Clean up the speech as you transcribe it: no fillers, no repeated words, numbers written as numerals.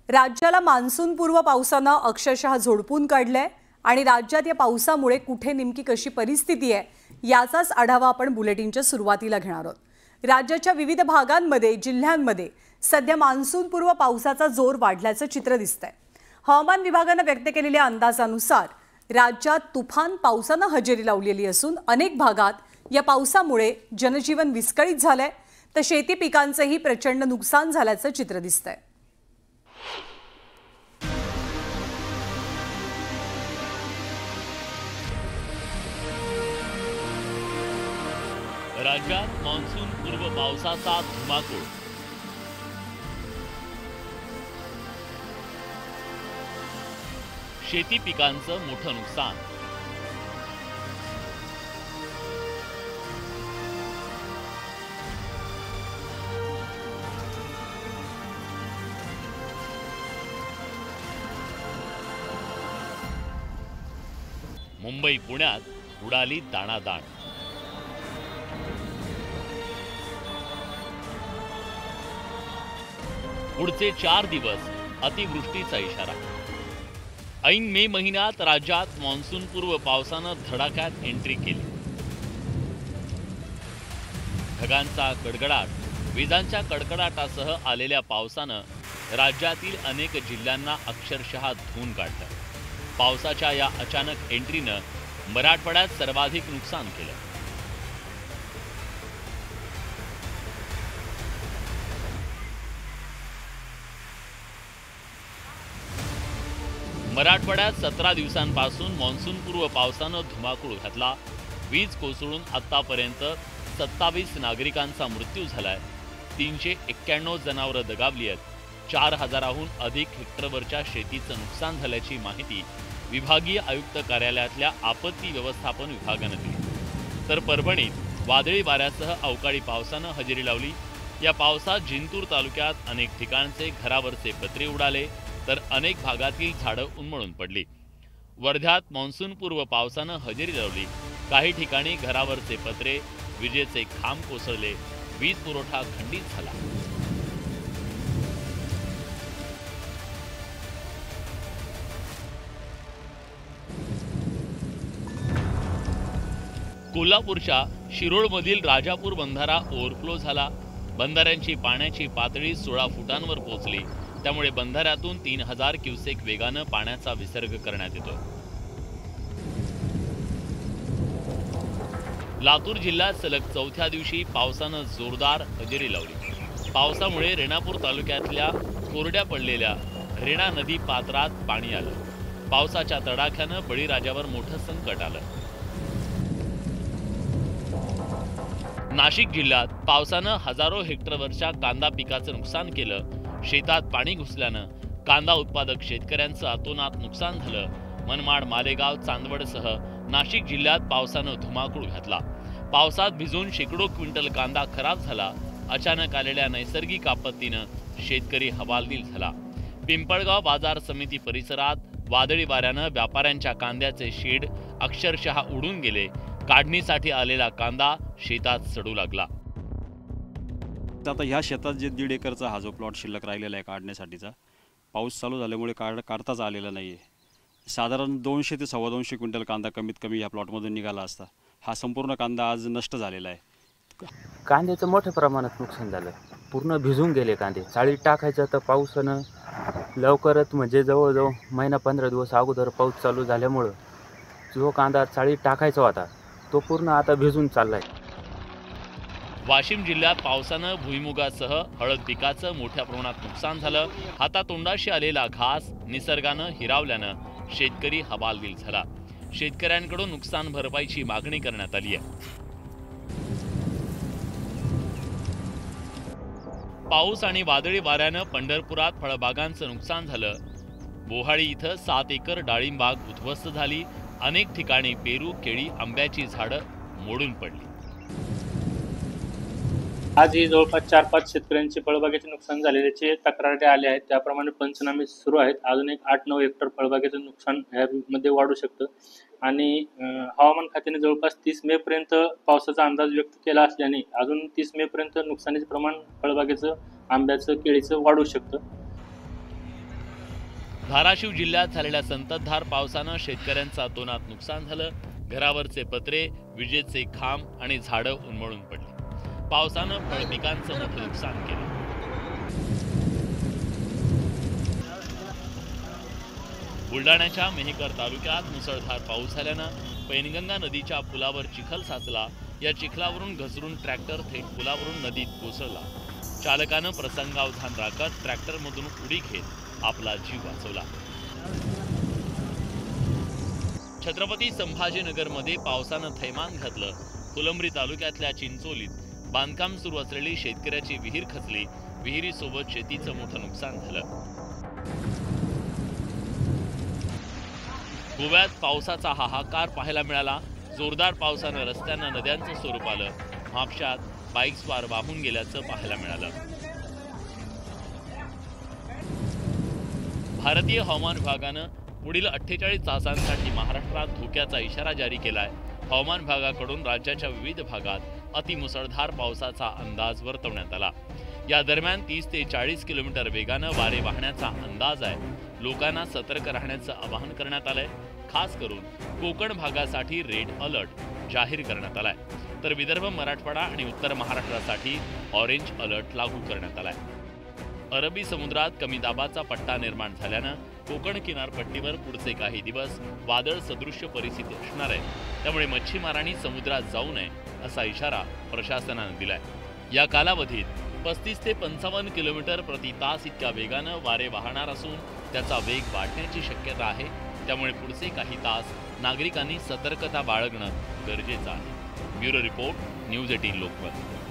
राज्याला मान्सूनपूर्व पावसानं अक्षरशः झोडपून काढलंय आणि राज्यात या पावसामुळे कुठे नेमकी कशी परिस्थिती आहे याचाच आढावा आपण बुलेटिनच्या सुरुवातीला घेणार आहोत। राज्याच्या विविध भागांमध्ये जिल्ह्यांमध्ये सध्या मान्सूनपूर्व पावसाचा जोर वाढल्याचं चित्र दिसतंय। हवामान विभागाने व्यक्त केलेल्या अंदाजानुसार राज्यात तुफान पावसानं हजेरी लावलेली असून अनेक भागात या पावसामुळे जनजीवन विस्कळीत झालंय तर शेती पिकांचंही प्रचंड नुकसान झाल्याचं चित्र दिसतंय। राज्यात मान्सून पूर्व पावसाचा धुमाकूळ। शेती पिकांचं मोठं नुकसान। मुंबई पुण्यात उडाली दाणादाण। पुढचे 4 दिवस अतिवृष्टीचा इशारा। ऐन मे महिन्यात राज्यात मान्सूनपूर्व पावसानं धडाक्यात एंट्री केली। ढगांचा गडगडाट, विजांच्या कडकडाटासह आलेल्या पावसानं राज्यातील अनेक जिल्ह्यांना अक्षरशः धुवून काढलं। पावसाच्या या अचानक एंट्रीनं मराठवाड्यात सर्वाधिक नुकसान केलं। मराठवाड्यात 17 दिवसांपासून मान्सूनपूर्व पावसानं धुमाकूळ घातला। वीज कोसळून आतापर्यंत 27 नागरिकांचा मृत्यू झालाय। 391 जनावरं दगावली आहेत। 4000हून अधिक हेक्टरवरच्या शेतीचं नुकसान झाल्याची माहिती विभागीय आयुक्त कार्यालयातल्या आपत्ती व्यवस्थापन विभागानं दिली। तर परभणीत वादळी वाऱ्यासह अवकाळी पावसानं हजेरी लावली। या पावसात जिंतूर तालुक्यात अनेक ठिकाणचे घरावरचे पत्रे उडाले तर अनेक भागातील झाडं उन्मळून पडली। वर्ध्यात मान्सूनपूर्व पावसानं हजेरी लावली। काही ठिकाणी घरावरचे पत्रे, विजेचे खांब कोसळले, वीज पुरवठा खंडित झाला। कोल्हापूरच्या शिरोळमधील राजापूर बंधारा ओव्हरफ्लो झाला। बंधाऱ्यांची पाण्याची पातळी 16 फुटांवर पोहोचली। त्यामुळे बंधाऱ्यातून 3000 क्युसेक वेगानं पाण्याचा विसर्ग करण्यात येतो। लातूर जिल्ह्यात सलग 4थ्या दिवशी पावसानं जोरदार हजेरी लावली। पावसामुळे रेणापूर तालुक्यातल्या कोरड्या पडलेल्या रेणा नदी पात्रात पाणी आलं। पावसाच्या तडाख्यानं बळीराजावर मोठं संकट आलं। नाशिक जिल्ह्यात पावसानं हजारो हेक्टरवरच्या कांदा पिकाचं नुकसान केलं। शेतात पाणी घुसल्यानं कांदा उत्पादक शेतकऱ्यांचं अतोनात नुकसान झालं। मनमाड, मालेगाव, चांदवडसह नाशिक जिल्ह्यात पावसानं धुमाकूळ घातला। पावसात भिजून शेकडो क्विंटल कांदा खराब झाला। अचानक आलेल्या नैसर्गिक आपत्तीनं शेतकरी हवालदिल झाला। पिंपळगाव बाजार समिती परिसरात वादळी वाऱ्यानं व्यापाऱ्यांच्या कांद्याचे शेड अक्षरशः उडून गेले। काढणीसाठी आलेला कांदा शेतात सडू लागला। आता ह्या शेतात जे 1.5 एकरचा हा जो प्लॉट शिल्लक राहिलेला आहे काढण्यासाठीचा, पाऊस चालू झाल्यामुळे काढताच आलेला नाही आहे। साधारण 200 ते 225 क्विंटल कांदा कमीत कमी ह्या प्लॉटमधून निघाला असता। हा संपूर्ण कांदा आज नष्ट झालेला आहे। कांद्याचं मोठ्या प्रमाणात नुकसान झालं। पूर्ण भिजून गेले कांदे। चाळीत टाकायचं तर पावसानं लवकरच म्हणजे जवळजवळ महिना 15 दिवस अगोदर पाऊस चालू झाल्यामुळं जो कांदा चाळीत टाकायचा होता तो पूर्ण आता भिजून चाललाय। वाशिम जिल्ह्यात पावसानं भुईमुगासह हळद पिकाचं मोठ्या प्रमाणात नुकसान झालं। हातातोंडाशी आलेला घास निसर्गानं हिरावल्यानं शेतकरी हवालदिल झाला। शेतकऱ्यांकडून नुकसान भरपाईची मागणी करण्यात आली आहे। पाऊस आणि वादळी वाऱ्यानं पंढरपुरात फळबागांचं नुकसान झालं। बोहाळी इथं 7 एकर डाळिंब बाग उद्ध्वस्त झाली। अनेक ठिकाणी पेरू, केळी, आंब्याची झाडं मोडून पडली। आजही जवळपास 4-5 शेतकऱ्यांचे फळबागेचे नुकसान झालेल्याचे तक्रारी आल्या आहेत। त्याप्रमाणे पंचनामे सुरू आहेत। अजून एक 8-9 हेक्टर फळबागेचं नुकसान ह्यामध्ये वाढू शकतं आणि हवामान खात्याने जवळपास 30 मे पर्यंत पावसाचा अंदाज व्यक्त केला असल्याने अजून 30 मे पर्यंत नुकसानीचे प्रमाण फळबागेचं, आंब्याचं, केळीचं वाढू शकतं। धाराशिव जिल्ह्यात झालेल्या संततधार पावसानं शेतकऱ्यांचं अतोनात नुकसान झालं. घरावरचे पत्रे, विजेचे खांब आणि झाडं उन्मळून पडली. पावसानं फळपिकांचं मोठं नुकसान केलं. बुलढाण्याच्या मेहकर तालुक्यात मुसळधार पाऊस झाल्यानं पैनगंगा नदीच्या पुलावर चिखल साचला. या चिखलावरून घसरून ट्रॅक्टर थेट पुलावरून नदीत कोसळला. चालकानं प्रसंगावधान राखत ट्रॅक्टरमधून उडी घेत आपला जीव वाचवला. छत्रपती संभाजीनगरमध्ये पावसानं थैमान घातलं. फुलंब्री तालुक्यातल्या चिंचोलीत बांधकाम सुरू असलेली शेतकऱ्याची विहीर खचली. विहिरीसोबत शेतीचं मोठं नुकसान झालं. गोव्यात पावसाचा हाहाकार पाहायला मिळाला. जोरदार पावसानं रस्त्यांना नद्यांचं स्वरूप आलं. म्हापशात बाईक्सवार वाहून गेल्याचं पाहायला मिळालं. भारतीय हवामान विभागानं पुढील 48 तासांसाठी महाराष्ट्रात धोक्याचा इशारा जारी केलाय. हवामान विभागाकडून राज्याच्या विविध भागात अतिमुसळधार पावसाचा अंदाज वर्तवण्यात आला. या दरम्यान 30 ते 40 किलोमीटर वेगानं वारे वाहण्याचा अंदाज आहे. लोकांना सतर्क राहण्याचं आवाहन करण्यात आलंय. खास करून कोकण भागासाठी रेड अलर्ट जाहीर करण्यात आलाय. तर विदर्भ, मराठवाडा आणि उत्तर महाराष्ट्रासाठी ऑरेंज अलर्ट लागू करण्यात आलाय. अरबी समुद्रात कमी दाबाचा पट्टा निर्माण झाल्यानं कोकण किनारपट्टीवर पुढचे काही दिवस वादळ सदृश्य परिस्थिती असणार आहे. त्यामुळे मच्छीमारांनी समुद्रात जाऊ नये असा इशारा प्रशासनानं दिलाय. या कालावधीत 35 ते 55 किलोमीटर प्रति तास इतक्या वेगानं वारे वाहणार असून त्याचा वेग वाढण्याची शक्यता आहे. त्यामुळे पुढचे काही तास नागरिकांनी सतर्कता बाळगणं गरजेचं आहे. Bureau report, news 18 Lokmat.